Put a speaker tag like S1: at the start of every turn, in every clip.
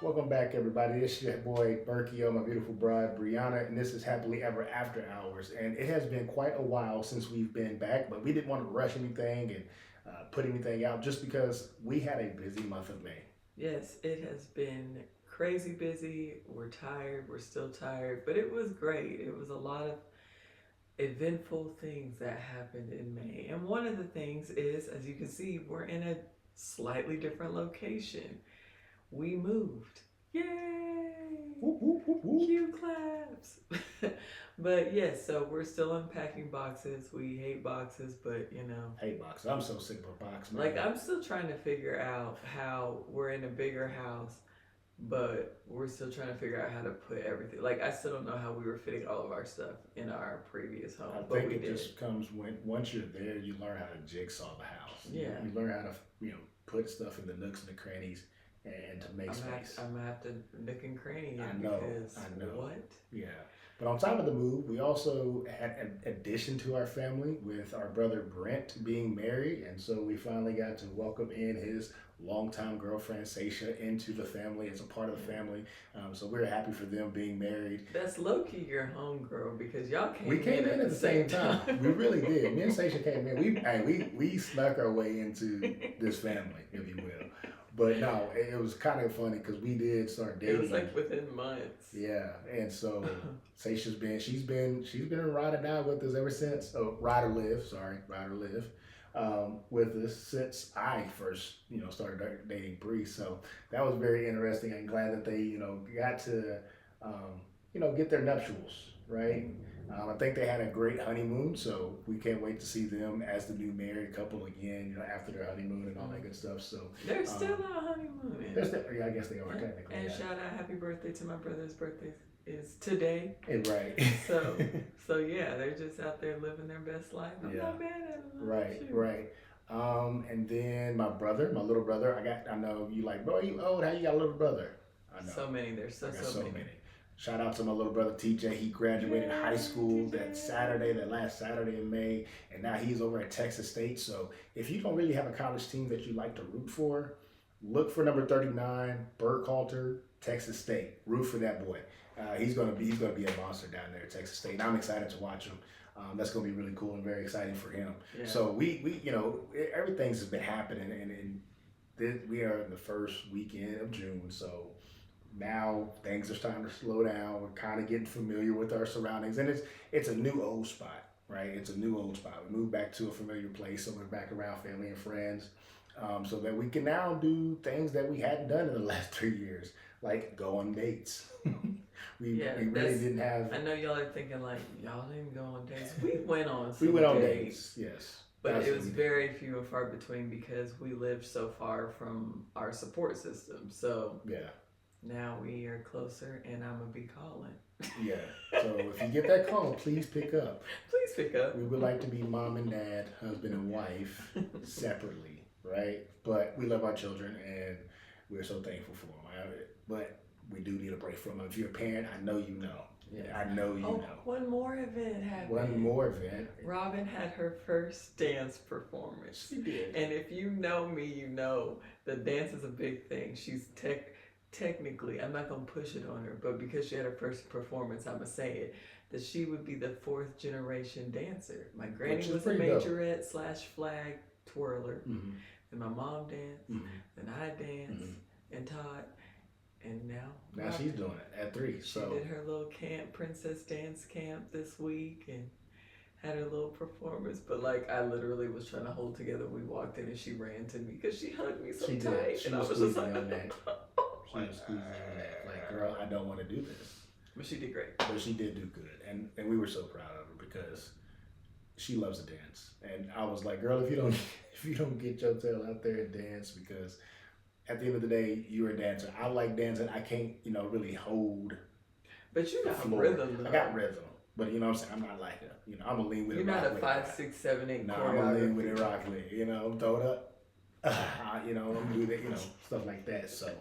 S1: Welcome back, everybody. This is your boy Berkio, my beautiful bride Brianna, and this is Happily Ever After Hours. And it has been quite a while since we've been back, but we didn't want to rush anything and put anything out just because we had a busy month of May.
S2: Yes, it has been crazy busy. We're tired. We're still tired, but it was great. It was a lot of eventful things that happened in May. And one of the things is, as you can see, we're in a slightly different location. We moved. Yay!
S1: Whoop, whoop, whoop, whoop.
S2: Cue claps. But yes, so we're still unpacking boxes. We hate boxes, but
S1: Hey, box. I'm so sick of a box, man.
S2: like I'm still trying to figure out how we're in a bigger house, but we're still trying to figure out how to put everything. Like I still don't know how we were fitting all of our stuff in our previous home,
S1: I
S2: but
S1: think
S2: we
S1: it
S2: did.
S1: just comes when once you're there, you learn how to jigsaw the house.
S2: Yeah.
S1: You learn how to put stuff in the nooks and the crannies and to make space.
S2: I'm gonna have to nook and cranny
S1: I
S2: it
S1: know,
S2: because
S1: I know.
S2: what?
S1: Yeah. But on top of the move, we also had an addition to our family with our brother Brent being married. And so we finally got to welcome in his longtime girlfriend, Seisha, into the family as a part of the family. So we're happy for them being married.
S2: That's low key your homegirl because y'all came.
S1: We came in at the same time.
S2: time.
S1: We really did. Me and Seisha came in. We snuck our way into this family, if you will. But no, it was kind of funny because we did start dating.
S2: It was like within months.
S1: Yeah, and so Seisha's been a ride or die with us ever since. Oh, ride or live, sorry, ride or live, with us since I first started dating Bree. So that was very interesting. I'm glad that they got to get their nuptials right. I think they had a great honeymoon, so we can't wait to see them as the new married couple again. After their honeymoon and all that good stuff. So
S2: They're still not honeymooning.
S1: yeah, I guess they are technically.
S2: And
S1: yeah.
S2: shout out happy birthday to my brother's birthday is today.
S1: Right.
S2: So yeah, they're just out there living their best life. I'm
S1: Yeah.
S2: not mad at them.
S1: Right,
S2: Shoot.
S1: right. And then my little brother. I know you like, bro, you old. How you got a little brother? I know.
S2: So many. There's
S1: I got
S2: so many.
S1: Shout out to my little brother TJ. He graduated
S2: Yay,
S1: high school
S2: TJ.
S1: that last Saturday in May, and now he's over at Texas State. So if you don't really have a college team that you like to root for, look for number 39, Burkhalter, Texas State. Root for that boy. He's gonna be a monster down there at Texas State. And I'm excited to watch him. That's gonna be really cool and very exciting for him.
S2: Yeah.
S1: So we everything's been happening, and we are in the first weekend of June. So now things are starting to slow down. We're kind of getting familiar with our surroundings, and it's a new old spot, right? It's a new old spot. We moved back to a familiar place, so we're back around family and friends, so that we can now do things that we hadn't done in the last 3 years, like go on dates. we really didn't have.
S2: I know y'all are thinking like y'all didn't go on dates. We went on.
S1: We went on
S2: dates.
S1: dates, yes.
S2: But
S1: That's
S2: it
S1: what
S2: was
S1: we did.
S2: very few and far between because we lived so far from our support system. So
S1: Yeah.
S2: now we are closer, and I'm gonna be calling.
S1: Yeah. So if you get that call, please pick up.
S2: Please pick up.
S1: We would like to be mom and dad, husband and wife, separately, right? But we love our children, and we're so thankful for them. But we do need a break from them. If you're a parent, I know you know.
S2: Yeah.
S1: I know you know.
S2: One more event happened.
S1: One more event.
S2: Robin had her first dance performance.
S1: She did.
S2: And if you know me, you know that dance is a big thing. She's technically, I'm not going to push it on her, but because she had her first performance, I'm going to say it, that she would be the 4th generation dancer. My granny was a majorette / flag twirler.
S1: Mm-hmm.
S2: And my mom danced.
S1: Mm-hmm.
S2: And I danced and taught. And now
S1: She's doing it at 3.
S2: She did her little camp, princess dance camp this week, and had her little performance. But like I literally was trying to hold together. We walked in and she ran to me because she hugged me so
S1: She
S2: tight,
S1: did. She
S2: and I
S1: was
S2: was just
S1: squeezing
S2: like,
S1: on that. She was squeezing on that. Like, girl, I don't want to do this.
S2: But she did great.
S1: But she did do good, and we were so proud of her because she loves to dance. And I was like, girl, if you don't get your tail out there and dance, because at the end of the day, you're a dancer. I like dancing. I can't, really hold.
S2: But you
S1: the
S2: got
S1: floor.
S2: rhythm, though.
S1: I got rhythm, but you know what I'm saying. I'm not like I'm gonna lean with
S2: You're
S1: it.
S2: not
S1: rock
S2: a
S1: with
S2: 5,
S1: it.
S2: 6, 7, 8
S1: No, I'm gonna lean with it,
S2: choreography.
S1: rock with it. Throw it up. I'm gonna do that. Stuff like that. So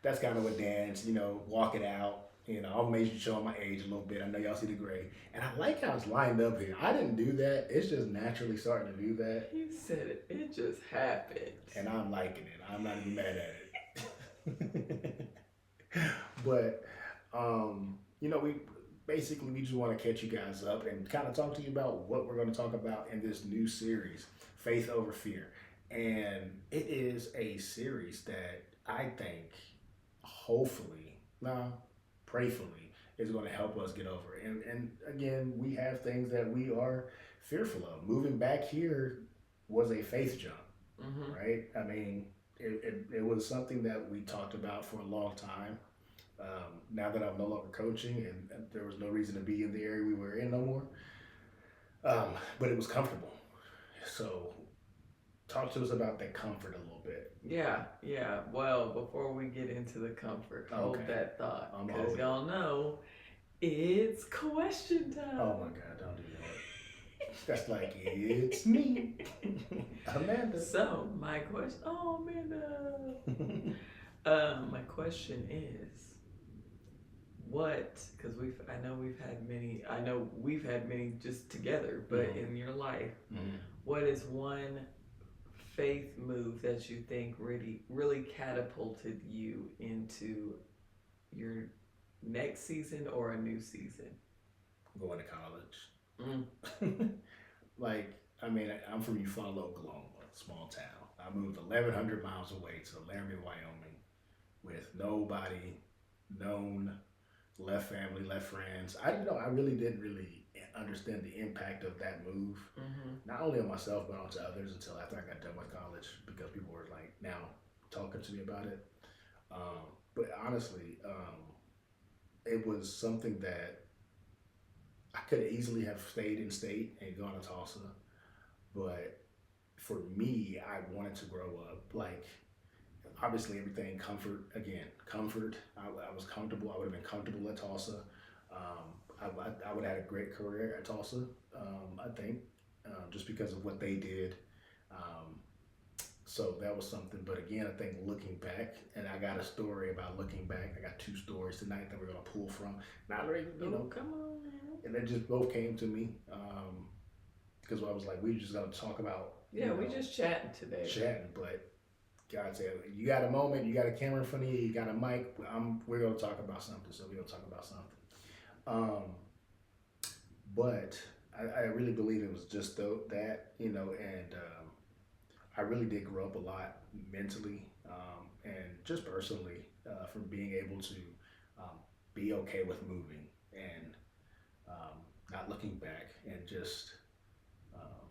S1: that's kind of what dance. Walk it out. I'm maybe showing my age a little bit. I know y'all see the gray. And I like how it's lined up here. I didn't do that. It's just naturally starting to do that.
S2: You said it. It just happened.
S1: And I'm liking it. I'm not even mad at it. But we basically we just want to catch you guys up and kind of talk to you about what we're going to talk about in this new series, Faith Over Fear. And it is a series that I think, hopefully, no, prayfully, is going to help us get over it. And again, we have things that we are fearful of. Moving back here was a faith jump,
S2: Mm-hmm.
S1: right? I mean, it was something that we talked about for a long time. Now that I'm no longer coaching and there was no reason to be in the area we were in no more, but it was comfortable. So, talk to us about that comfort a little bit.
S2: Yeah, yeah. Well, before we get into the comfort, hold
S1: Okay,
S2: that thought,
S1: I'm
S2: because
S1: holding
S2: y'all
S1: it.
S2: know it's question
S1: Oh my
S2: time.
S1: God, don't do that. That's like, it's me, Amanda.
S2: So, my question, oh, Amanda. My question is, what, because I know we've had many just together, but
S1: Mhm.
S2: in your life,
S1: Mhm.
S2: what is one faith move that you think really catapulted you into your next season or a new season?
S1: Going to college.
S2: Mm.
S1: Like, I mean, I'm from Eufaula, Oklahoma, small town. I moved 1,100 miles away to Laramie, Wyoming, with nobody known, left family, left friends. I really didn't really understand the impact of that move,
S2: Mm-hmm.
S1: not only on myself but onto others until after I got done with college because people were like now talking to me about it. But honestly, it was something that I could easily have stayed in state and gone to Tulsa, but for me, I wanted to grow up like obviously everything comfort again comfort. I was comfortable. I would have been comfortable at Tulsa. I would have had a great career at Tulsa. I think just because of what they did. Um, so that was something. But again, I think looking back, and I got a story about looking back. I got two stories tonight that we're gonna pull from. Not really,
S2: Oh, come on now.
S1: and they just both came to me because I was like, we just gonna talk about
S2: Yeah, we just chatting today.
S1: chatting, but God said, you got a moment, you got a camera in front of you, you got a mic. We're gonna talk about something, so we're gonna talk about something. Um, but I really believe it was just that, and I really did grow up a lot mentally and just personally from being able to um, be okay with moving and not looking back and just um,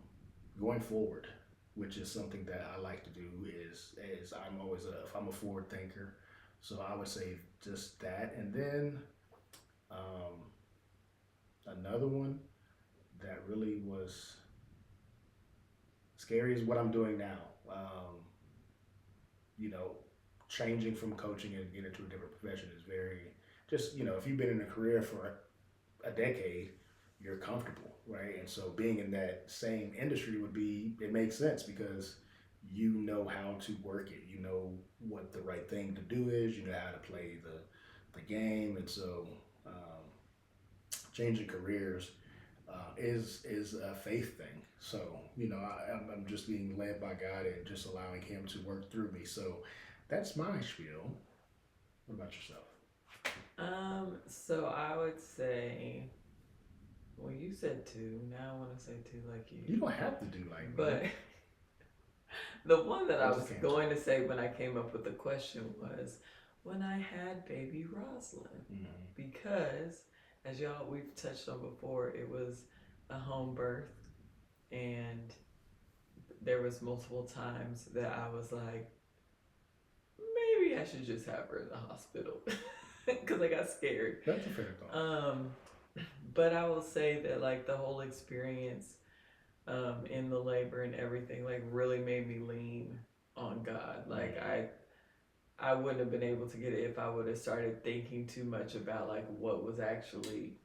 S1: going forward, which is something that I like to do. Is I'm always if I'm a forward thinker, so I would say just that, and then um, another one that really was scary is what I'm doing now. You know, changing from coaching and getting into a different profession is very just if you've been in a career for a decade, you're comfortable, right? And so being in that same industry it makes sense because you know how to work it, you know what the right thing to do is, you know how to play the game, and so changing careers is a faith thing. So I'm just being led by God and just allowing Him to work through me. So that's my spiel. What about yourself?
S2: So I would say, well, you said two. Now I want to say two like you.
S1: You don't have to do like me.
S2: But the one that
S1: I
S2: I
S1: just
S2: was
S1: can't.
S2: going to say when I came up with the question was when I had baby Roslyn.
S1: Mm-hmm.
S2: Because, as y'all, we've touched on before, it was a home birth. And there was multiple times that I was like, maybe I should just have her in the hospital. Because I got scared.
S1: That's a fair thought.
S2: But I will say that like the whole experience in the labor and everything like really made me lean on God. Like I wouldn't have been able to get it if I would have started thinking too much about like what was actually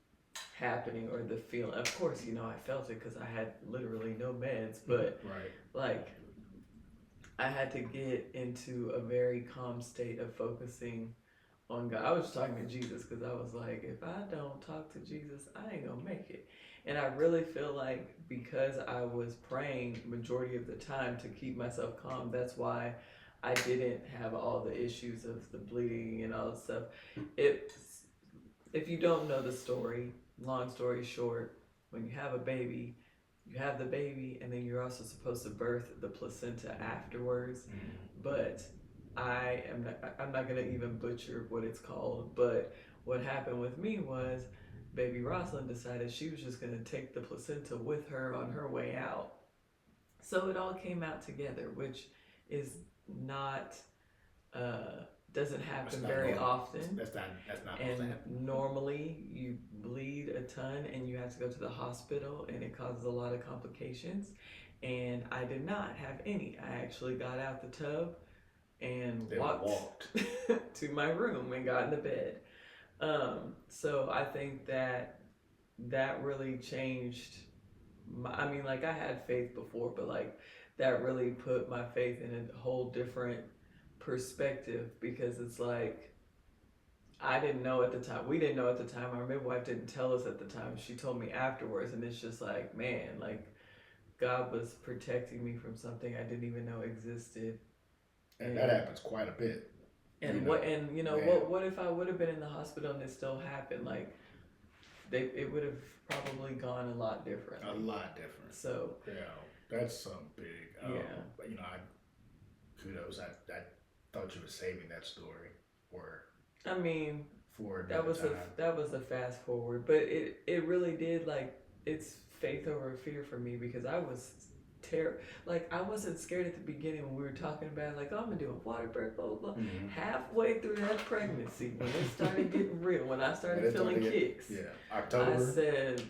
S2: happening or the feeling. Of course, I felt it because I had literally no meds, but
S1: right.
S2: like I had to get into a very calm state of focusing on God. I was just talking to Jesus because I was like, if I don't talk to Jesus, I ain't gonna make it. And I really feel like because I was praying majority of the time to keep myself calm, that's why I didn't have all the issues of the bleeding and all that stuff. It, if you don't know the story, long story short, when you have a baby, you have the baby, and then you're also supposed to birth the placenta afterwards. But I'm not gonna even butcher what it's called. But what happened with me was, baby Rosalind decided she was just gonna take the placenta with her on her way out. So it all came out together, which is not doesn't
S1: That's
S2: happen
S1: not
S2: very
S1: normal.
S2: often.
S1: That's not supposed to
S2: And
S1: happen.
S2: normally you bleed a ton and you have to go to the hospital, and it causes a lot of complications. And I did not have any. I actually got out the tub and
S1: They
S2: walked
S1: walked.
S2: to my room and got into bed. So I think that that really changed I mean, like, I had faith before, but like that really put my faith in a whole different perspective, because it's like I didn't know at the time. We didn't know at the time. Our midwife didn't tell us at the time. She told me afterwards, and it's just like, man, like God was protecting me from something I didn't even know existed.
S1: And that happens quite a bit.
S2: And what and you know what if I would have been in the hospital and it still happened? Like it would have probably gone a lot differently.
S1: A lot different.
S2: So
S1: yeah, that's some big.
S2: Yeah.
S1: But I kudos. I thought you were saving that story for.
S2: I mean,
S1: for
S2: that was
S1: time.
S2: that was a fast forward, but it really did, like, it's faith over fear for me, because I was like, I wasn't scared at the beginning when we were talking about, like, oh, I'm gonna do a water birth, blah blah blah.
S1: Mm-hmm.
S2: Halfway through that pregnancy, when it started getting real, when I started feeling kicks,
S1: October,
S2: I said,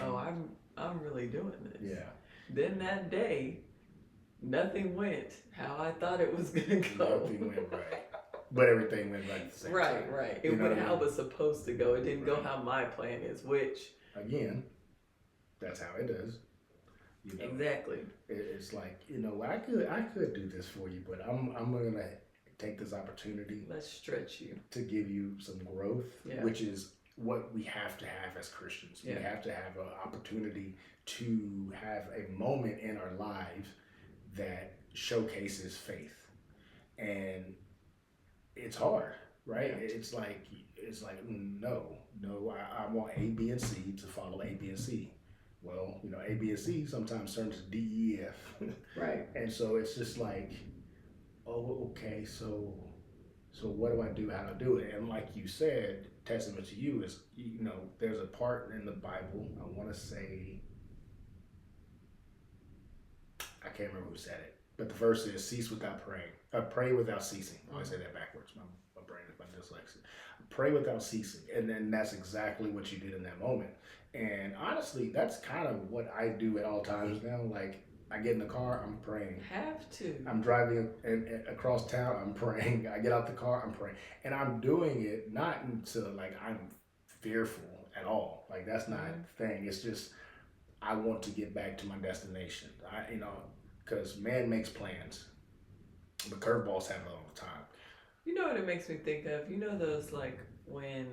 S2: oh, I'm really doing this.
S1: Yeah.
S2: Then that day, nothing went how I thought it was gonna go.
S1: Nothing went right, but everything went right at the same time.
S2: Right. It went how it was supposed to go. It didn't go how my plan is, which
S1: again, that's how it does.
S2: Exactly.
S1: It's like, I could do this for you, but I'm gonna take this opportunity.
S2: Let's stretch you
S1: to give you some growth, which is what we have to have as Christians. We have to have an opportunity to have a moment in our lives that showcases faith, and it's hard, right? Yeah. It's like no, I want A, B, and C to follow A, B, and C. Well, A, B, and C sometimes turns to D, E, F.
S2: Right.
S1: And so it's just like, oh, okay, so what do I do? How do I do it? And like you said, testament to you is, there's a part in the Bible, I want to say, I can't remember who said it, but the verse is, cease without praying. Pray without ceasing. I always say that backwards. My brain is my dyslexia. Pray without ceasing. And then that's exactly what you did in that moment. And honestly, that's kind of what I do at all times now. Like, I get in the car, I'm praying.
S2: Have to.
S1: I'm driving across town, I'm praying. I get out the car, I'm praying. And I'm doing it not until, like, I'm fearful at all. Like, that's not the thing. It's just, I want to get back to my destination. Because man makes plans, but curveballs happen all the time.
S2: You know what it makes me think of? Those, like, when,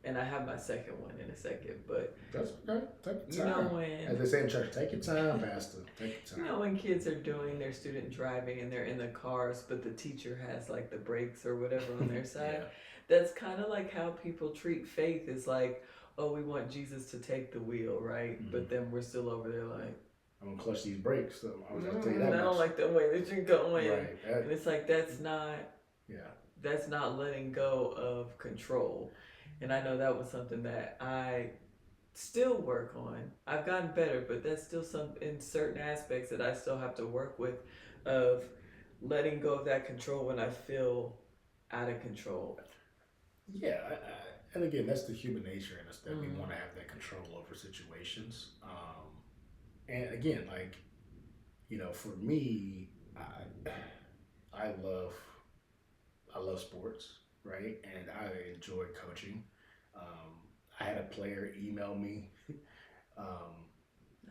S2: and I have my second one in a second, but
S1: that's okay. Take your time.
S2: When,
S1: as they say in church, take your time, Pastor. Take your time.
S2: When kids are doing their student driving and they're in the cars, but the teacher has, like, the brakes or whatever on their side. That's kind of like how people treat faith. Is like, oh, we want Jesus to take the wheel, right? Mm-hmm. But then we're still over there like,
S1: I'm gonna clutch these brakes. So I was gonna tell you that.
S2: I don't like the way that you're going.
S1: Right.
S2: And it's like, that's not. Yeah. That's not letting go of control. And I know that was something that I still work on. I've gotten better, but that's still in certain aspects that I still have to work with, of letting go of that control when I feel out of control.
S1: Yeah, and again, that's the human nature in us, that we want to have that control over situations. And again, like, for me, I love sports, right? And I enjoy coaching. I had a player email me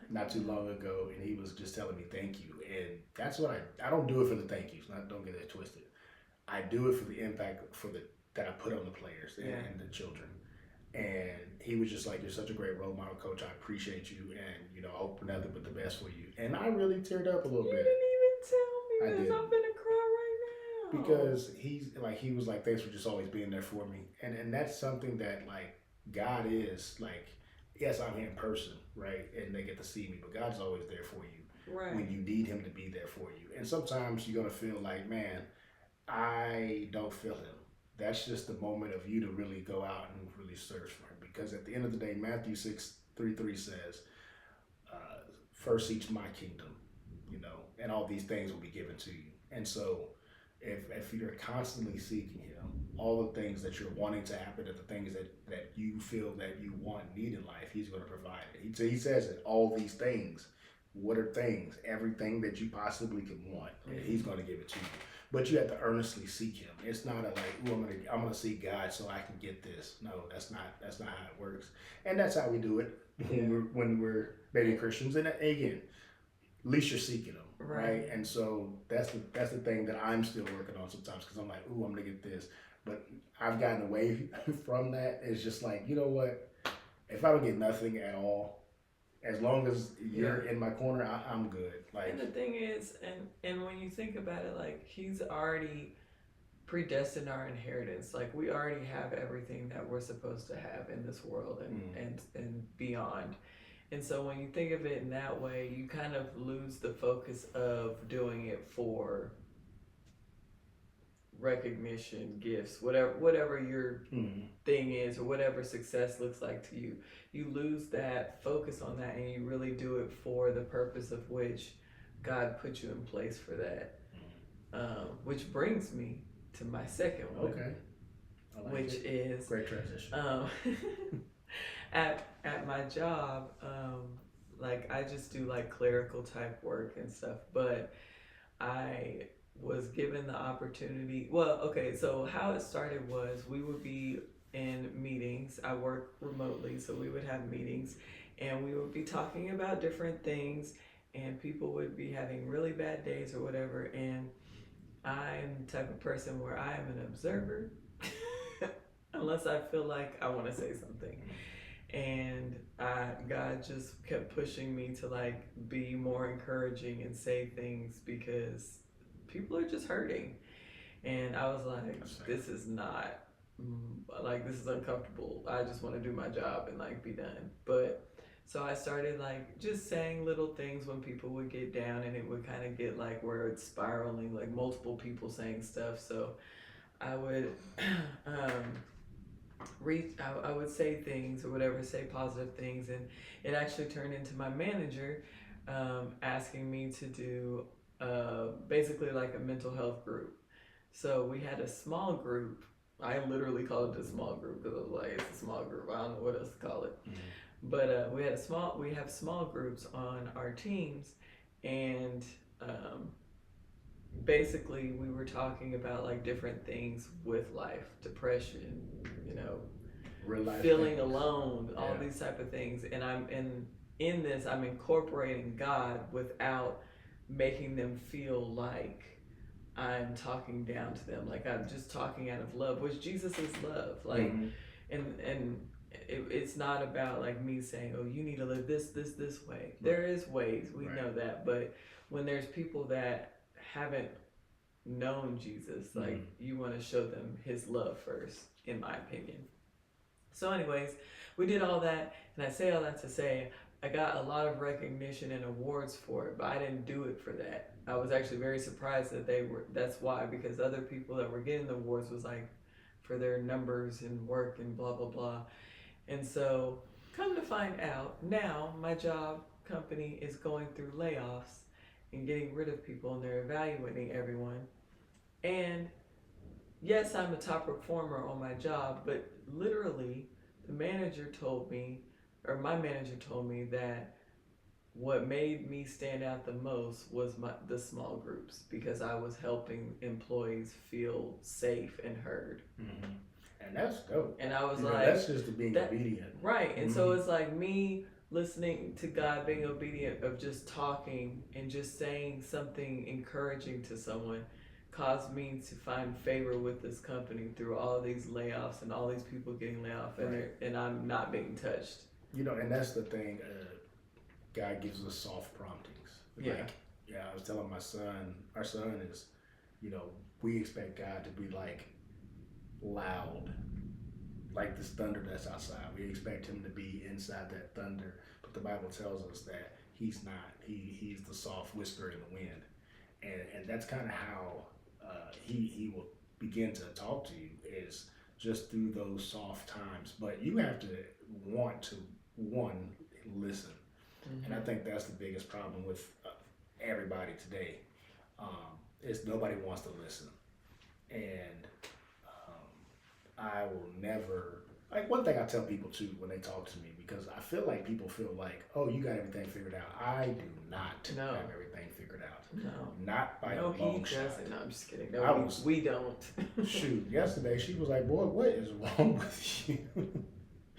S1: not too long ago, and he was just telling me thank you. And that's what I don't do it for the thank yous. Don't get it twisted. I do it for the impact that I put on the players and the children. And he was just like, you're such a great role model, coach. I appreciate you, and I hope nothing but the best for you. And I really teared up a little bit.
S2: You didn't even tell me
S1: I
S2: this.
S1: did
S2: I'm gonna cry right now.
S1: because he was like, thanks for just always being there for me, and that's something that like God is like. Yes, I'm here in person, right, and they get to see me, but God's always there for you when
S2: Right.
S1: you need Him to be there for you. And sometimes you're gonna feel like, man, I don't feel Him. That's just the moment of you to really go out and really search for Him, because at the end of the day, Matthew 6:33 says, first seek my kingdom, and all these things will be given to you. And so, if you're constantly seeking Him, all the things that you're wanting to happen, and the things that you feel that you want, need in life, He's going to provide it. He says it. All these things. What are things? Everything that you possibly could want, and He's going to give it to you. But you have to earnestly seek Him. It's not a like, oh, I'm gonna seek God so I can get this. No, that's not how it works. And that's how we do it
S2: Yeah.
S1: when we're baby Christians. And again, at least you're seeking them, right?
S2: Right.
S1: And so that's the thing that I'm still working on sometimes, because I'm like, ooh, I'm gonna get this, but I've gotten away from that. It's just like, you know what? If I don't get nothing at all, as long as
S2: Yeah.
S1: you're in my corner, I'm good. Like,
S2: And the thing is, and when you think about it, like He's already predestined our inheritance. Like we already have everything that we're supposed to have in this world and beyond. And so when you think of it in that way, you kind of lose the focus of doing it for recognition, gifts, whatever your thing is, or whatever success looks like to you. You lose that focus on that, and you really do it for the purpose of which God put you in place for that. Which brings me to my second one.
S1: Okay. I like
S2: which
S1: it.
S2: is
S1: Great transition.
S2: at my job, like I just do like clerical type work and stuff, but I was given the opportunity. Well, okay, so how it started was we would be in meetings. I work remotely, so we would have meetings and we would be talking about different things, and people would be having really bad days or whatever. And I'm the type of person where I am an observer unless I feel like I want to say something. And God just kept pushing me to like be more encouraging and say things because people are just hurting. And I was like, this is not like, this is uncomfortable. I just want to do my job and like be done. But so I started like just saying little things when people would get down, and it would kind of get like where it's spiraling, like multiple people saying stuff. So I would um, I would say things or whatever, say positive things, and it actually turned into my manager asking me to do basically like a mental health group. So we had a small group. I literally called it a small group because I was like, it's a small group. I don't know what else to call it. But we have small groups on our teams, and um, basically we were talking about like different things with life, depression, you know,
S1: Real life
S2: feeling
S1: things.
S2: alone, all
S1: Yeah.
S2: these type of things. And in this I'm incorporating God without making them feel like I'm talking down to them, like I'm just talking out of love, which Jesus is love. Like, and it's not about like me saying, oh, you need to live this way. Right. There is ways, we know that, but when there's people that haven't known Jesus, like you want to show them His love first, in my opinion. So, anyways, we did all that, and I say all that to say I got a lot of recognition and awards for it, but I didn't do it for that. I was actually very surprised that they were. That's why, because other people that were getting the awards was like for their numbers and work and blah blah blah. And so, come to find out, now my job company is going through layoffs and getting rid of people, and they're evaluating everyone. And yes, I'm a top performer on my job, but literally, the manager told me, or my manager told me, that what made me stand out the most was the small groups, because I was helping employees feel safe and heard.
S1: And that's dope.
S2: And I was
S1: that's just being obedient.
S2: Right. And so it's like me listening to God, being obedient, of just talking and just saying something encouraging to someone, caused me to find favor with this company through all these layoffs and all these people getting laid off, and I'm not being touched.
S1: And that's the thing. God gives us soft promptings.
S2: Yeah.
S1: Like, Yeah, I was telling my son, our son is, you know, we expect God to be like loud, like this thunder that's outside. We expect him to be inside that thunder, but the Bible tells us that he's not. He's the soft whisper in the wind, and that's kind of how he will begin to talk to you is just through those soft times. But you have to want to one listen, and I
S2: Mm-hmm.
S1: think that's the biggest problem with everybody today. Is nobody wants to listen, and I will never. Like one thing I tell people too when they talk to me because I feel like people feel like, oh, you got everything figured out. I do not
S2: No,
S1: have everything figured out,
S2: no,
S1: not by
S2: no,
S1: a
S2: he
S1: long shot.
S2: doesn't. No, I'm just kidding. No,
S1: I was
S2: we don't.
S1: shoot yesterday. She was like, boy, what is wrong with you?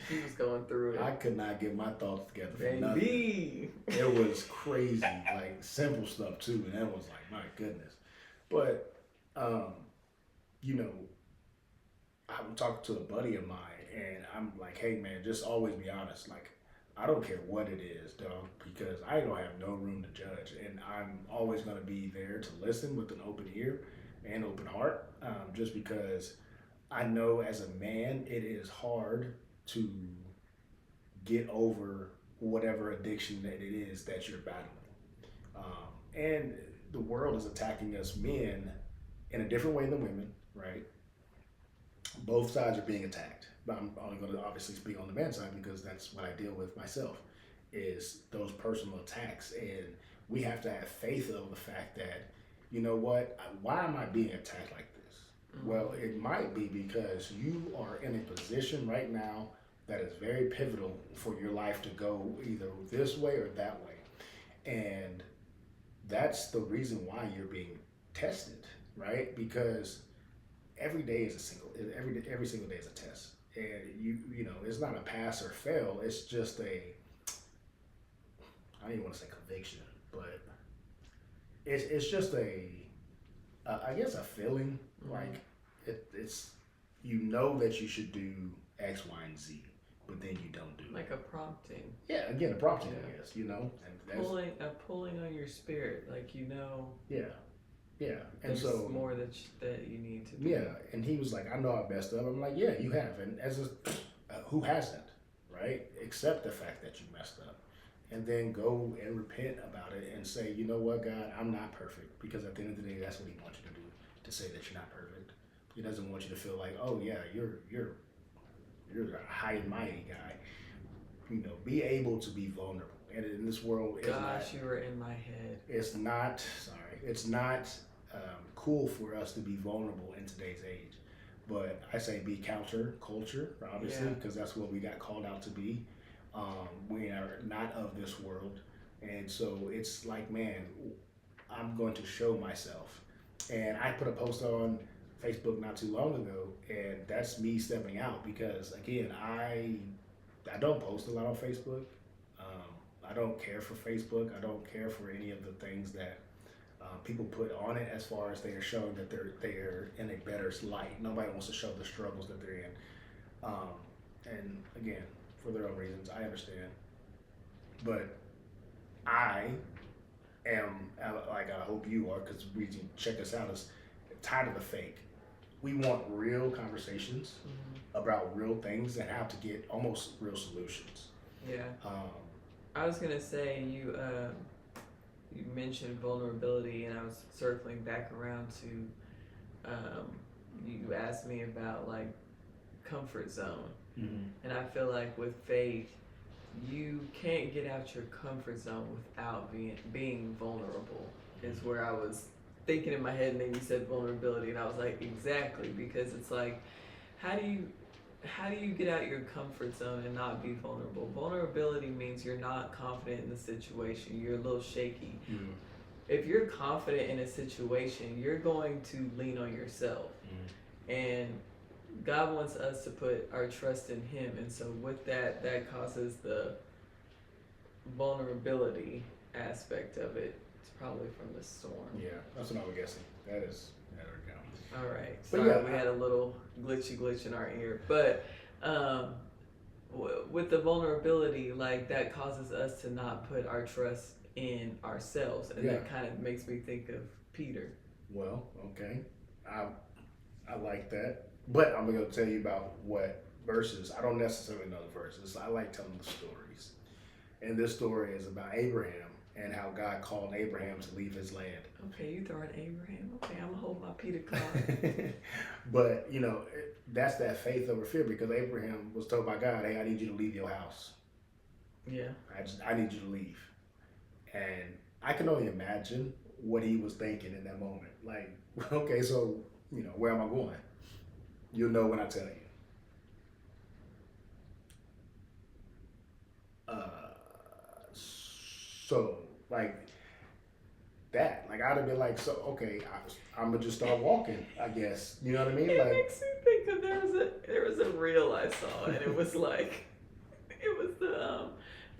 S2: She was going through
S1: I
S2: it,
S1: could not get my thoughts together for nothing.
S2: baby.
S1: It was crazy, like simple stuff too, and that was like, my goodness. But um, you know, I'm talking to a buddy of mine, and I'm like, hey man, just always be honest. Like, I don't care what it is, dog, because I don't have no room to judge, and I'm always gonna be there to listen with an open ear and open heart, just because I know as a man it is hard to get over whatever addiction that it is that you're battling. And the world is attacking us men in a different way than women, right? Both sides are being attacked. But I'm only going to obviously speak on the man's side because that's what I deal with myself. Is those personal attacks, and we have to have faith of the fact that, you know what, why am I being attacked like this? Well,
S2: Mm-hmm.
S1: it might be because you are in a position right now that is very pivotal for your life to go either this way or that way, and that's the reason why you're being tested, right? Because every day is a single every single day is a test, and you know it's not a pass or fail. It's just a I don't even want to say conviction, but it's just I guess a feeling
S2: Mm-hmm.
S1: like it's you know that you should do X, Y, and Z, but then you don't do it.
S2: Like a prompting.
S1: Yeah, again, a prompting,
S2: Yeah.
S1: I guess, you know, and that's
S2: Pulling on your spirit, like
S1: yeah, yeah, and
S2: there's
S1: so
S2: more that you need to do.
S1: yeah, and he was like, I know I messed up. I'm like, yeah, you have, and as a who hasn't, right? Accept the fact that you messed up, and then go and repent about it and say, you know what, God, I'm not perfect, because at the end of the day, that's what He wants you to do, to say that you're not perfect. He doesn't want you to feel like, oh yeah, you're a high and mighty guy. You know, be able to be vulnerable, and in this world, is not
S2: Gosh, you were in my head.
S1: it's not sorry it's not cool for us to be vulnerable in today's age, but I say be counter culture, obviously,
S2: Yeah.
S1: because that's what we got called out to be. We are not of this world, and so it's like, man, I'm going to show myself. And I put a post on Facebook not too long ago, and that's me stepping out because again, I don't post a lot on Facebook. I don't care for Facebook. I don't care for any of the things that people put on it as far as they are showing that they're in a better light. Nobody wants to show the struggles that they're in. Um, and again, for their own reasons, I understand. But I am like I hope you are because we can check us out as tired of the fake. We want real conversations
S2: Mm-hmm.
S1: about real things and how to get almost real solutions.
S2: Yeah.
S1: Um,
S2: I was gonna say you mentioned vulnerability, and I was circling back around to you asked me about like comfort zone,
S1: mm-hmm.
S2: and I feel like with faith, you can't get out your comfort zone without being vulnerable. Is where I was thinking in my head, and then you said vulnerability, and I was like, exactly, because it's like, how do you get out your comfort zone and not be vulnerable? Vulnerability means you're not confident in the situation. You're a little shaky.
S1: Mm-hmm.
S2: If you're confident in a situation, you're going to lean on yourself. And God wants us to put our trust in Him. And so with that, that causes the vulnerability aspect of it. It's probably from the storm.
S1: Yeah, that's what I was guessing. That is, there we go.
S2: All right.
S1: But
S2: Sorry,
S1: yeah,
S2: we had a little glitch in our ear. But with the vulnerability, like that causes us to not put our trust in ourselves, and
S1: Yeah.
S2: that kind of makes me think of Peter.
S1: Well, okay. I I like that. But I'm gonna tell you about what verses. I don't necessarily know the verses. I like telling the stories. And this story is about Abraham and how God called Abraham to leave his land.
S2: Okay, you throwing Abraham. Okay, I'm gonna hold my Peter card.
S1: But that's that faith over fear because Abraham was told by God, "Hey, I need you to leave your house.
S2: Yeah.
S1: I need you to leave." And I can only imagine what he was thinking in that moment. Like, okay, so where am I going? You'll know when I tell you. Uh, so like that, like I'd have been like, so okay, I'm gonna just start walking. I guess you know what I mean.
S2: It
S1: Like,
S2: makes me think of there was a reel I saw, and it was like it was the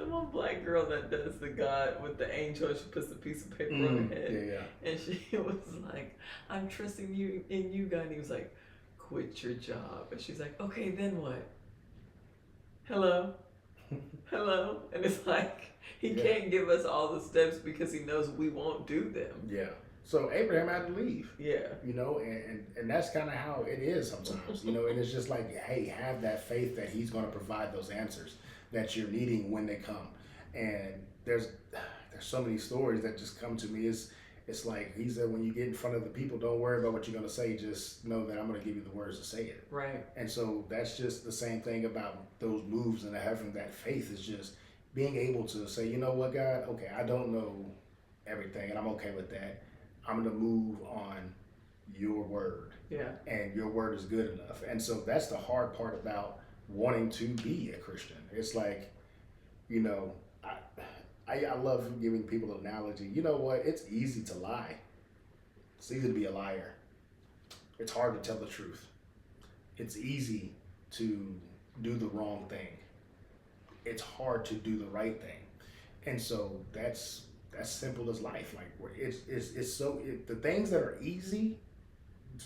S2: one black girl that does the God with the angel, and she puts a piece of paper on her head,
S1: yeah.
S2: and she was like, "I'm trusting you in you, God." And he was like, "Quit your job," and she's like, "Okay, then what? Hello, hello," and it's like he
S1: Yeah.
S2: can't give us all the steps because he knows we won't do them.
S1: Yeah. So Abraham had to leave.
S2: Yeah.
S1: And that's kind of how it is sometimes. And it's just like, hey, have that faith that he's going to provide those answers that you're needing when they come. And there's so many stories that just come to me. It's like he said, when you get in front of the people, don't worry about what you're going to say. Just know that I'm going to give you the words to say it.
S2: Right.
S1: And so that's just the same thing about those moves and having that faith is just being able to say, you know what, God, okay, I don't know everything and I'm okay with that. I'm going to move on your word.
S2: Yeah.
S1: And your word is good enough. And so that's the hard part about wanting to be a Christian. It's like, I love giving people an analogy. You know what? It's easy to lie. It's easy to be a liar. It's hard to tell the truth. It's easy to do the wrong thing. It's hard to do the right thing. And so that's simple as life. Like the things that are easy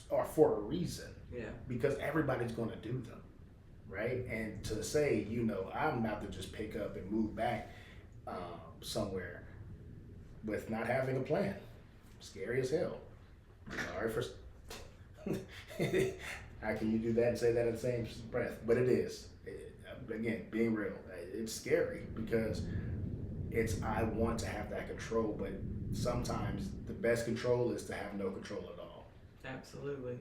S1: are for a reason.
S2: Yeah.
S1: Because everybody's going to do them, right? And to say, I'm about to just pick up and move back somewhere with not having a plan, scary as hell. Sorry for. How can you do that and say that in the same breath? But it is. Again, being real, it's scary because I want to have that control, but sometimes the best control is to have no control at all.
S2: Absolutely.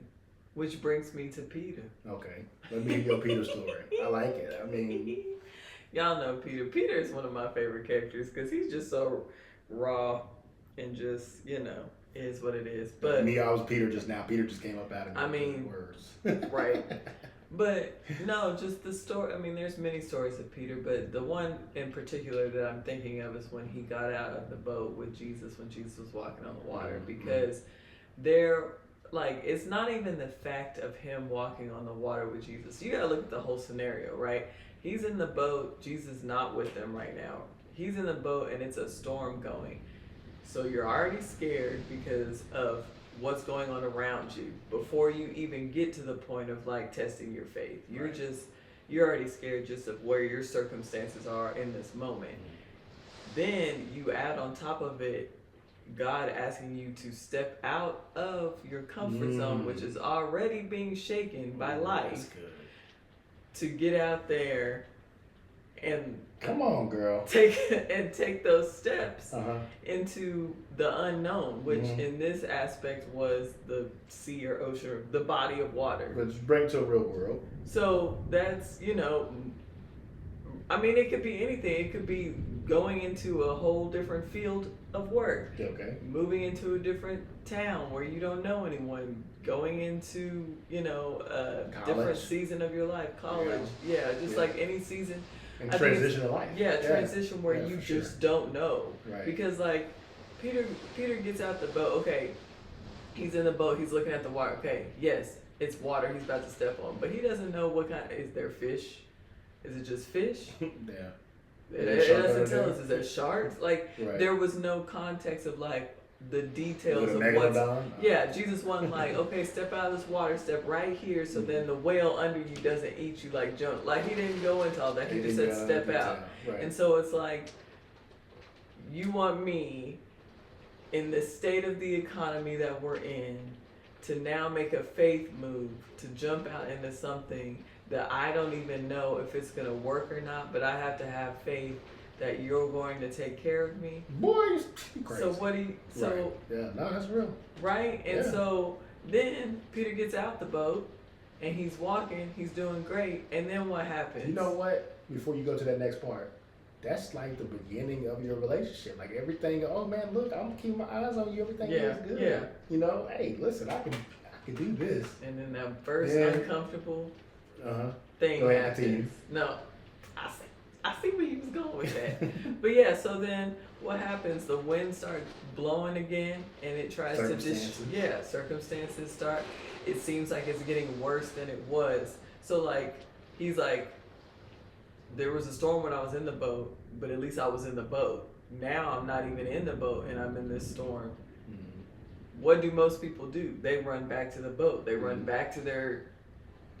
S2: Which brings me to Peter.
S1: Okay. Let me hear your Peter story. I like it. I mean,
S2: y'all know Peter. Peter is one of my favorite characters because he's just so raw and just, is what it is. But
S1: me, I was Peter just now. Peter just came up out of me. Words.
S2: Right. But no, just the story. I mean, there's many stories of Peter, but the one in particular that I'm thinking of is when he got out of the boat with Jesus when Jesus was walking on the water, because it's not even the fact of him walking on the water with Jesus. You gotta look at the whole scenario, right? He's in the boat, Jesus not with them right now. He's in the boat and it's a storm going. So you're already scared because of what's going on around you before you even get to the point of testing your faith. You're already scared just of where your circumstances are in this moment. Then you add on top of it God asking you to step out of your comfort zone, which is already being shaken by life, to get out there and
S1: come on, girl,
S2: take those steps into the unknown, which in this aspect was the sea or ocean, or the body of water.
S1: Let's bring to a real world.
S2: So that's I mean, it could be anything. It could be going into a whole different field of work.
S1: Okay.
S2: Moving into a different town where you don't know anyone. Going into, a different season of your life. College. Yeah, like any season.
S1: And transition of life.
S2: Yeah, transition where you just don't know.
S1: Right.
S2: Because Peter gets out the boat. Okay, he's in the boat. He's looking at the water. Okay, yes, it's water. He's about to step on. But he doesn't know what kind. Is there fish? Is it just fish?
S1: Yeah.
S2: It doesn't tell us. Is there sharks? There was no context of the details of what's. Yeah, Jesus wasn't okay, step out of this water, step right here, so then the whale under you doesn't eat you like Jonah. He didn't go into all that. He just said step out.
S1: Right.
S2: And so it's You want me, in the state of the economy that we're in, to now make a faith move to jump out into something that I don't even know if it's going to work or not, but I have to have faith that you're going to take care of me.
S1: Boy, you crazy.
S2: So what do you, so,
S1: right. Yeah, no, that's real.
S2: right? And
S1: Yeah.
S2: so then Peter gets out the boat and he's walking, he's doing great. And then what happens?
S1: You know what? Before you go to that next part, that's like the beginning of your relationship. Like everything, oh man, look, I'm keeping my eyes on you, everything is good.
S2: Yeah.
S1: You know, hey, listen, I can do this.
S2: And then that first
S1: Yeah.
S2: uncomfortable
S1: Uh-huh.
S2: thing
S1: Go ahead,
S2: happens.
S1: continue.
S2: No, I see where he was going with that. But yeah, so then what happens? The wind starts blowing again, and it tries to circumstances start. It seems like it's getting worse than it was. So like he's like, there was a storm when I was in the boat, but at least I was in the boat. Now I'm not even in the boat, and I'm in this storm.
S1: Mm-hmm.
S2: What do most people do? They run back to the boat. They run back to their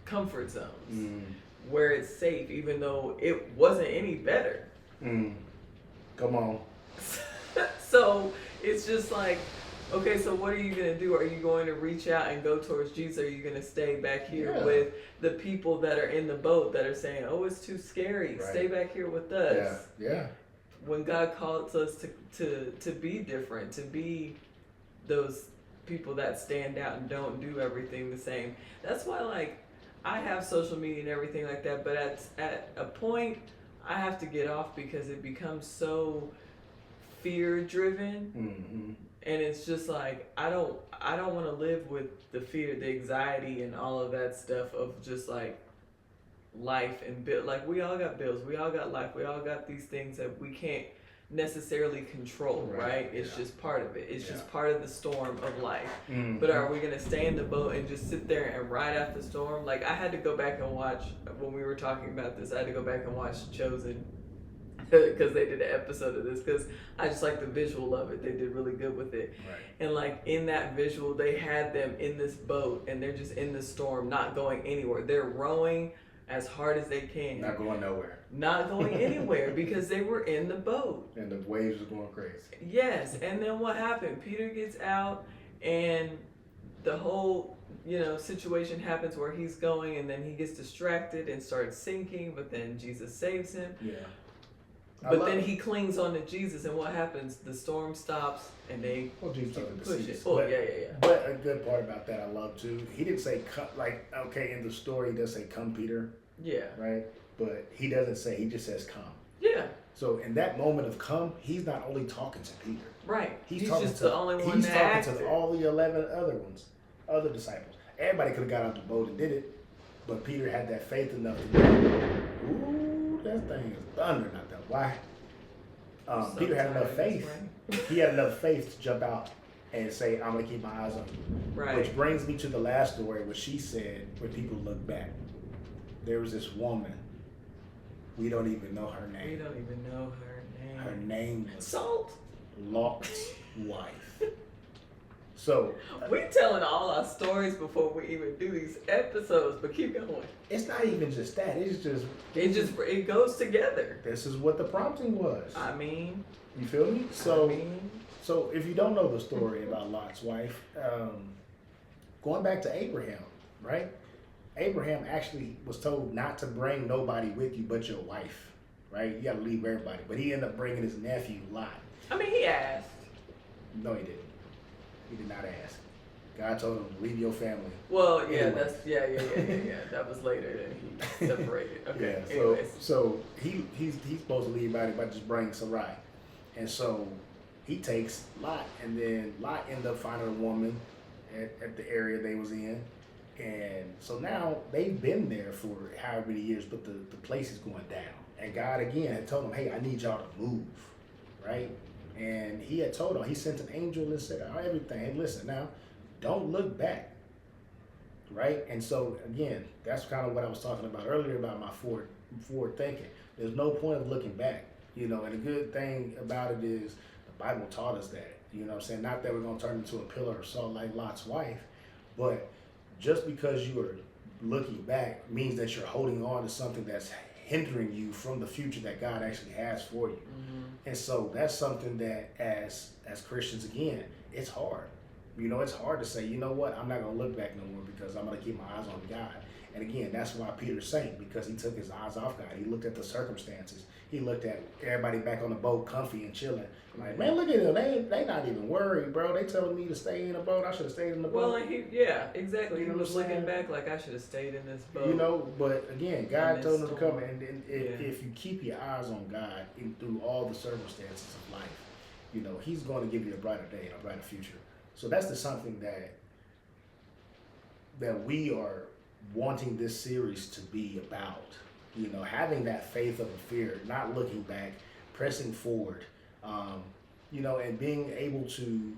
S2: comfort zones.
S1: Mm.
S2: Where it's safe, even though it wasn't any better.
S1: Come on.
S2: So it's just like, okay, so what are you going to do? Are you going to reach out and go towards Jesus? Or are you going to stay back here with the people that are in the boat that are saying, oh, it's too scary. Right. Stay back here with us.
S1: Yeah.
S2: When God calls us to be different, to be those people that stand out and don't do everything the same. That's why, like, I have social media and everything like that, but at a point, I have to get off because it becomes so fear-driven, and it's just like I don't want to live with the fear, the anxiety, and all of that stuff of just like life and bill. Like we all got bills, we all got life, we all got these things that we can't necessarily control, right? It's just part of it. It's just part of the storm of life. But are we gonna stay in the boat and just sit there and ride out the storm? Like I had to go back and watch, when we were talking about this, I had to go back and watch Chosen because they did an episode of this, because I just like the visual of it. They did really good with it.
S1: Right.
S2: And like in that visual, they had them in this boat and they're just in the storm, not going anywhere. They're rowing as hard as they can.
S1: Not going nowhere.
S2: Not going anywhere because they were in the boat.
S1: And the waves are going crazy.
S2: Yes, and then what happened? Peter gets out and the whole, situation happens where he's going, and then he gets distracted and starts sinking, but then Jesus saves him.
S1: Yeah.
S2: But then he clings on to Jesus, and what happens? The storm stops and they
S1: Jesus
S2: keep pushing.
S1: Yeah. But a good part about that I love too, he didn't say, like, okay, in the story he does say, come Peter.
S2: Yeah.
S1: Right? But he doesn't say, he just says, come.
S2: Yeah.
S1: So in that moment of come, he's not only talking to Peter.
S2: Right.
S1: He's talking
S2: just
S1: to
S2: the only one
S1: he's
S2: that
S1: talking to all the 11 other disciples. Everybody could have got out the boat and did it, but Peter had that faith enough to go, ooh, that thing is thunder, not that. Why? Peter had enough faith. Right. He had enough faith to jump out and say, I'm going to keep my eyes on you.
S2: Right.
S1: Which brings me to the last story, what she said when people look back. There was this woman. We don't even know her name.
S2: We don't even know her name.
S1: Her name was
S2: Salt.
S1: Lot's wife. So
S2: we telling all our stories before we even do these episodes, but keep going.
S1: It's not even just that. It's just
S2: it goes together.
S1: This is what the prompting was.
S2: I mean,
S1: you feel me? So if you don't know the story about Lot's wife, going back to Abraham, right? Abraham actually was told not to bring nobody with you but your wife, right? You got to leave everybody. But he ended up bringing his nephew Lot.
S2: I mean, he asked.
S1: No, he didn't. He did not ask. God told him to leave your family.
S2: Well, yeah,
S1: anyway.
S2: Yeah. That was later that he separated. Okay.
S1: Yeah. So he's supposed to leave everybody by just bring Sarai, and so he takes Lot, and then Lot ended up finding a woman at the area they was in, and so now they've been there for however many years, but the place is going down, and God again had told them, hey, I need y'all to move, right? And he had told them, he sent an angel and said, oh, everything. Hey, listen now, don't look back, right? And so again, that's kind of what I was talking about earlier about my forward thinking. There's no point of looking back, and the good thing about it is the Bible taught us that, what I'm saying? Not that we're going to turn into a pillar of salt like Lot's wife, but just because you are looking back means that you're holding on to something that's hindering you from the future that God actually has for you.
S2: Mm-hmm.
S1: And so that's something that as Christians, again, it's hard. You know, it's hard to say, you know what, I'm not going to look back no more because I'm going to keep my eyes on God. And again, that's why Peter's saying, because he took his eyes off God. He looked at the circumstances. He looked at everybody back on the boat, comfy and chilling. Like, man, look at them. They not even worried, bro. They telling me to stay in the boat. I should have stayed in the boat.
S2: Well, and yeah, exactly.
S1: You know
S2: He was
S1: what I'm
S2: looking
S1: saying?
S2: back like I should have stayed in this boat.
S1: You know, but again, God
S2: In
S1: told
S2: this
S1: him to come.
S2: storm.
S1: And
S2: Yeah.
S1: if you keep your eyes on God through all the circumstances of life, you know, He's going to give you a brighter day and a brighter future. So that's the something that we are wanting this series to be about. You know, having that faith over fear, not looking back, pressing forward, you know, and being able to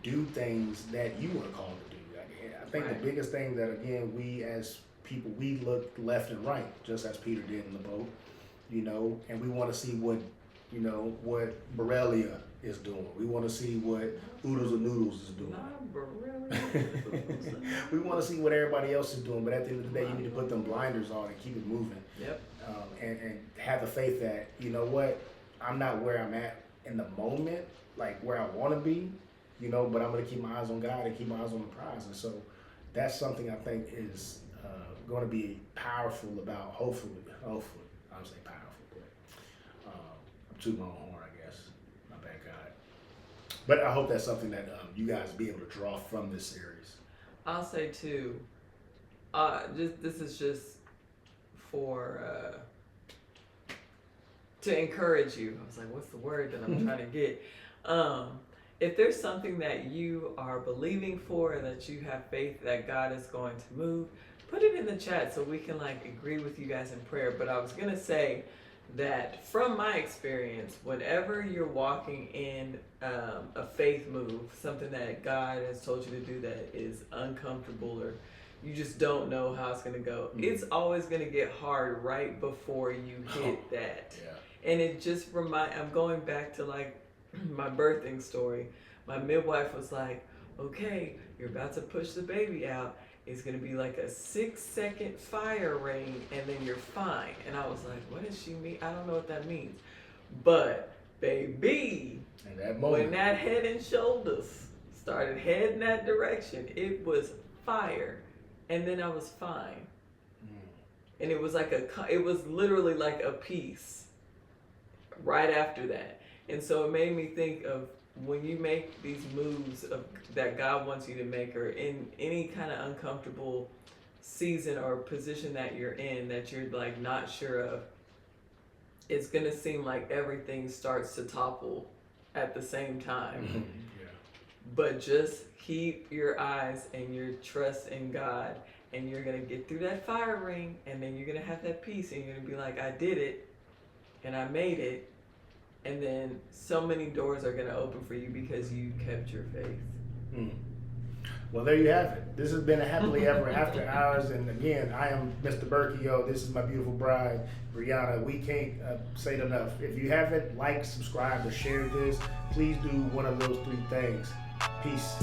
S1: do things that you were called to do. I think
S2: Right.
S1: the biggest thing that, again, we as people, we look left and right, just as Peter did in the boat, you know, and we want to see what, you know, what Borrelia is doing. We want to see what Oodles and Noodles is doing.
S2: Not really.
S1: We want to see what everybody else is doing, but at the end of the day, you need to put them blinders on and keep it moving.
S2: Yep.
S1: And have the faith that, you know what, I'm not where I'm at in the moment, like where I want to be, you know, but I'm going to keep my eyes on God and keep my eyes on the prize. And so that's something I think is going to be powerful about, hopefully, I would say powerful, but I'm tooting my own horn, I guess. My bad, God. But I hope that's something that you guys be able to draw from this series.
S2: I'll say too. This is just for to encourage you. I was like, what's the word that I'm trying to get? If there's something that you are believing for and that you have faith that God is going to move, put it in the chat so we can like agree with you guys in prayer. But I was gonna say that from my experience, whenever you're walking in a faith move, something that God has told you to do that is uncomfortable or you just don't know how it's going to go, it's always going to get hard right before you hit that.
S1: Yeah.
S2: And it just I'm going back to like my birthing story. My midwife was like, okay, you're about to push the baby out. It's going to be like a 6-second fire ring and then you're fine. And I was like, what does she mean? I don't know what that means. But baby,
S1: in that moment,
S2: when that head and shoulders started heading that direction, it was fire. And then I was fine. And it was like it was literally like a piece right after that. And so it made me think of when you make these moves that God wants you to make, or in any kind of uncomfortable season or position that you're in that you're like not sure of, it's going to seem like everything starts to topple at the same time.
S1: Yeah.
S2: But just keep your eyes and your trust in God, and you're going to get through that fire ring, and then you're going to have that peace, and you're going to be like, I did it, and I made it. And then so many doors are going to open for you because you kept your faith.
S1: Well, there you have it. This has been a Happily Ever After Hours. And again, I am Mr. Berkio. This is my beautiful bride, Brianna. We can't say it enough. If you haven't liked, subscribed, or shared this, please do one of those 3 things. Peace.